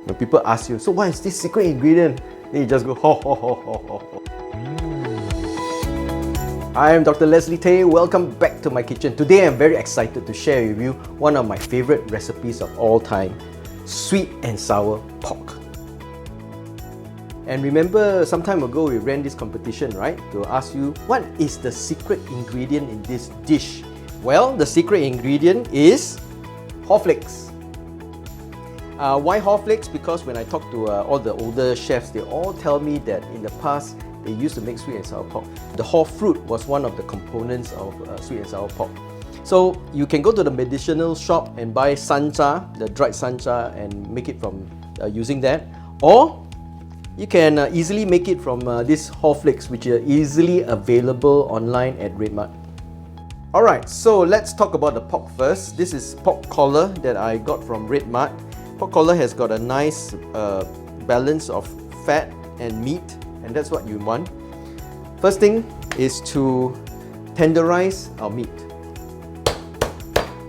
When people ask you, so what is this secret ingredient? Then you just go, ho ho ho ho ho ho. I am Dr. Leslie Tay. Welcome back to my kitchen. Today I'm very excited to share with you one of my favorite recipes of all time, sweet and sour pork. And remember, some time ago we ran this competition, right? To ask you, what is the secret ingredient in this dish? Well, the secret ingredient is Haw Flakes. Why Haw Flakes? Because when I talk to all the older chefs, they all tell me that in the past they used to make sweet and sour pork. The haw fruit was one of the components of sweet and sour pork. So you can go to the medicinal shop and buy sancha, the dried sancha, and make it from using that, or you can easily make it from these Haw Flakes, which are easily available online at RedMart. Alright, so let's talk about the pork first. This is pork collar that I got from RedMart. Pork collar has got a nice balance of fat and meat, and that's what you want. First thing is to tenderize our meat.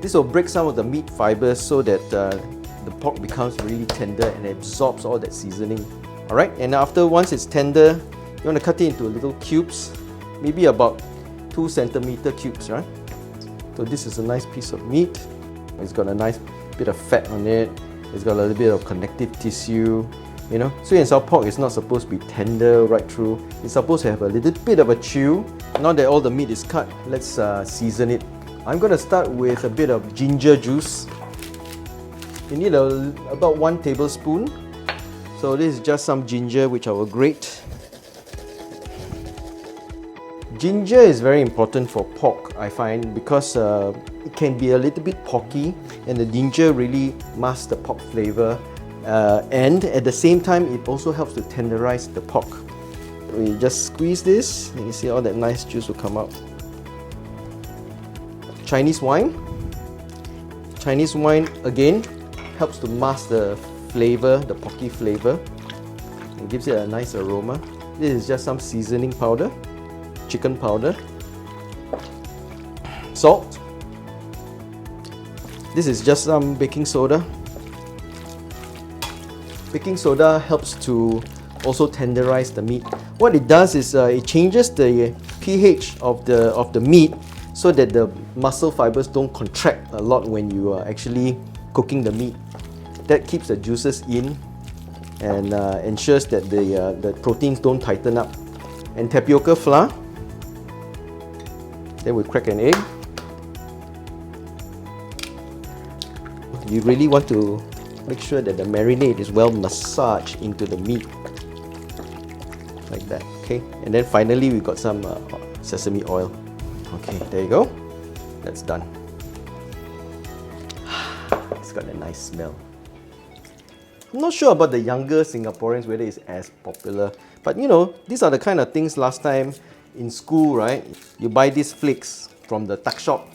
This will break some of the meat fibers so that the pork becomes really tender and absorbs all that seasoning. Alright, and once it's tender, you want to cut it into little cubes, maybe about 2 centimeter cubes, right? So this is a nice piece of meat. It's got a nice bit of fat on it. It's got a little bit of connective tissue. You know, sweet and sour pork is not supposed to be tender right through. It's supposed to have a little bit of a chew. Now that all the meat is cut, let's season it. I'm going to start with a bit of ginger juice. You need about 1 tablespoon. So this is just some ginger which I will grate. Ginger is very important for pork, I find, because it can be a little bit porky, and the ginger really masks the pork flavor. And at the same time, it also helps to tenderize the pork. We just squeeze this, and you see all that nice juice will come out. Chinese wine. Chinese wine again helps to mask the flavor, the porky flavor. It gives it a nice aroma. This is just some seasoning powder, chicken powder, salt. This is just some baking soda. Baking soda helps to also tenderize the meat. What it does is it changes the pH of the meat so that the muscle fibers don't contract a lot when you are actually cooking the meat. That keeps the juices in and ensures that the proteins don't tighten up. And tapioca flour. Then we crack an egg. You really want to make sure that the marinade is well massaged into the meat. Like that, okay? And then finally we got some sesame oil. Okay, there you go. That's done. It's got a nice smell. I'm not sure about the younger Singaporeans whether it's as popular, but you know, these are the kind of things last time in school, right? You buy these flakes from the tuck shop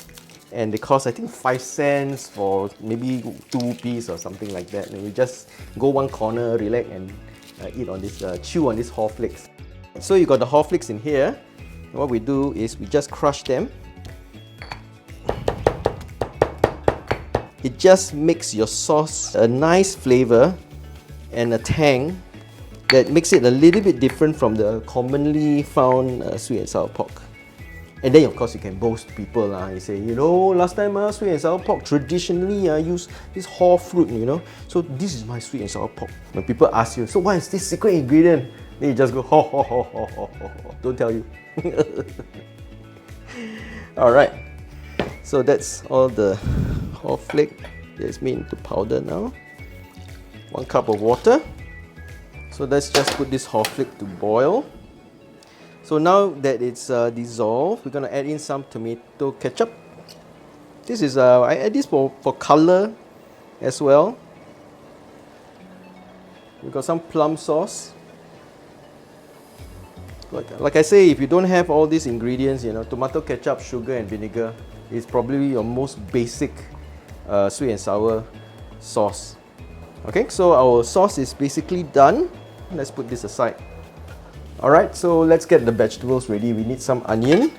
and they cost, I think, 5 cents for maybe 2 pieces or something like that. And you just go one corner, relax, and eat on this, chew on these Haw Flakes. So you got the Haw Flakes in here. What we do is we just crush them. It just makes your sauce a nice flavor and a tang that makes it a little bit different from the commonly found sweet and sour pork. And then of course you can boast people. You say, you know, last time sweet and sour pork traditionally use this haw fruit, you know. So this is my sweet and sour pork. When people ask you, so what is this secret ingredient? Then you just go, ho ho ho ho ho ho ho. Don't tell you. Alright. So that's all the haw flake that's made into powder now. 1 cup of water. So let's just put this haw flake to boil. So now that it's dissolved, we're going to add in some tomato ketchup. This is I add this for color as well. We've got some plum sauce. Like I say, if you don't have all these ingredients, you know, tomato ketchup, sugar and vinegar is probably your most basic sweet and sour sauce. Okay, so our sauce is basically done. Let's put this aside. Alright, so let's get the vegetables ready. We need some onion.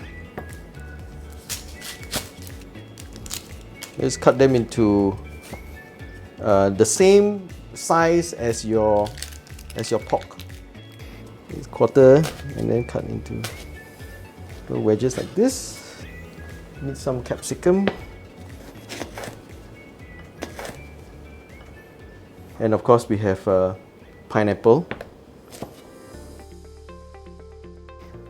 Let's cut them into the same size as your pork. It's quarter and then cut into little wedges like this. Need some capsicum. And of course we have pineapple.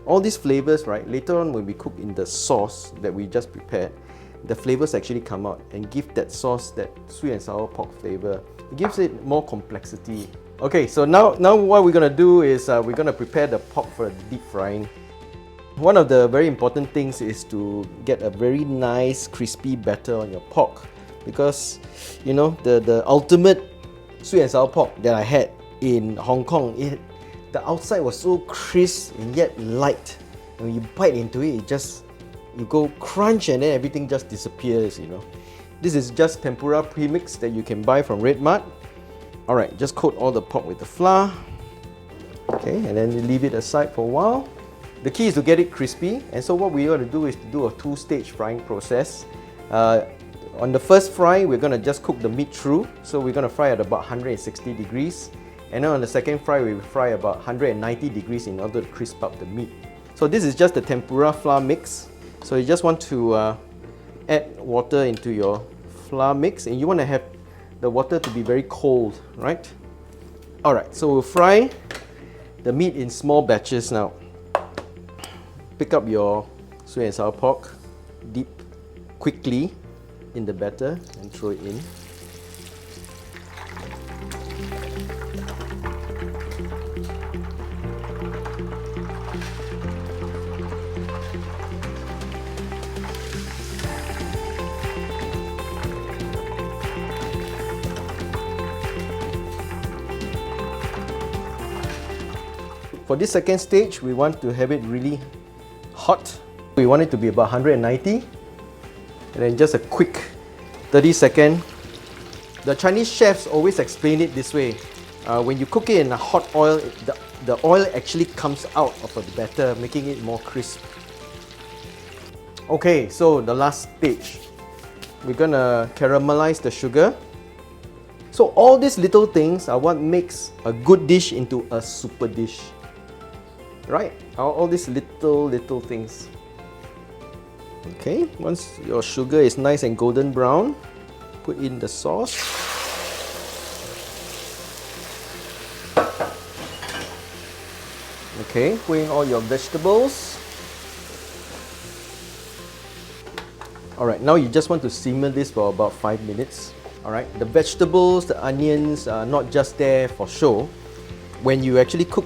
All these flavors, right, later on when we cook in the sauce that we just prepared, the flavors actually come out and give that sauce that sweet and sour pork flavor. It gives it more complexity. Okay, so now what we're gonna do is we're gonna prepare the pork for deep frying. One of the very important things is to get a very nice crispy batter on your pork, because you know the ultimate sweet and sour pork that I had in Hong Kong, the outside was so crisp and yet light. And when you bite into it, you go crunch and then everything just disappears, you know. This is just tempura premix that you can buy from RedMart. Alright, just coat all the pork with the flour. Okay, and then you leave it aside for a while. The key is to get it crispy, and so what we're going to do is to do a two-stage frying process. On the first fry, we're going to just cook the meat through. So we're going to fry at about 160 degrees. And then on the second fry, we will fry about 190 degrees in order to crisp up the meat. So this is just the tempura flour mix. So you just want to add water into your flour mix, and you want to have the water to be very cold, right? Alright, so we'll fry the meat in small batches now. Pick up your sweet and sour pork, dip quickly in the batter and throw it in. For this second stage, we want to have it really hot. We want it to be about 190. And then just a quick 30-second. The Chinese chefs always explain it this way. When you cook it in a hot oil, the oil actually comes out of the batter, making it more crisp. Okay, so the last stage. We're gonna caramelize the sugar. So all these little things are what makes a good dish into a super dish. Right? All these little things. Okay, once your sugar is nice and golden brown, put in the sauce. Okay, put in all your vegetables. Alright, now you just want to simmer this for about 5 minutes. Alright, the vegetables, the onions are not just there for show. When you actually cook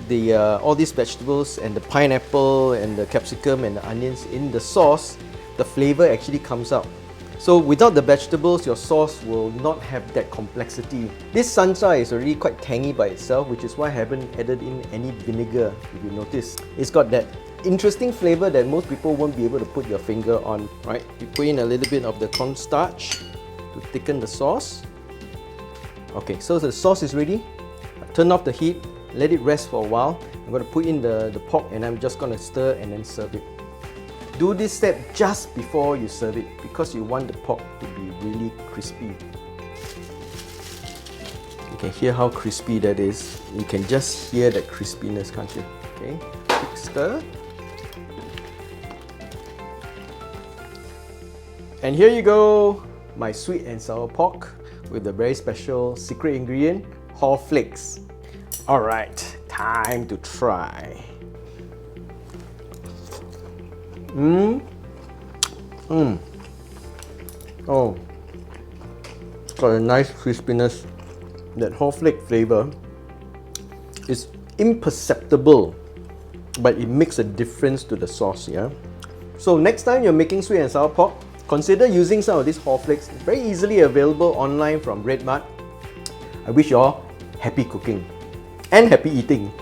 all these vegetables and the pineapple and the capsicum and the onions in the sauce, the flavor actually comes out. So without the vegetables, your sauce will not have that complexity. This salsa is already quite tangy by itself, which is why I haven't added in any vinegar, if you notice. It's got that interesting flavor that most people won't be able to put your finger on, right? You put in a little bit of the cornstarch to thicken the sauce. Okay, so the sauce is ready. Turn off the heat. Let it rest for a while. I'm going to put in the pork and I'm just going to stir and then serve it. Do this step just before you serve it because you want the pork to be really crispy. You can hear how crispy that is. You can just hear that crispiness, can't you? Okay, quick stir. And here you go, my sweet and sour pork with the very special secret ingredient, Haw Flakes. Alright, time to try. Oh, it's got a nice crispiness. That Haw Flake flavor is imperceptible, but it makes a difference to the sauce, yeah? So next time you're making sweet and sour pork, consider using some of these Haw Flakes. Very easily available online from RedMart. I wish you all happy cooking and happy eating.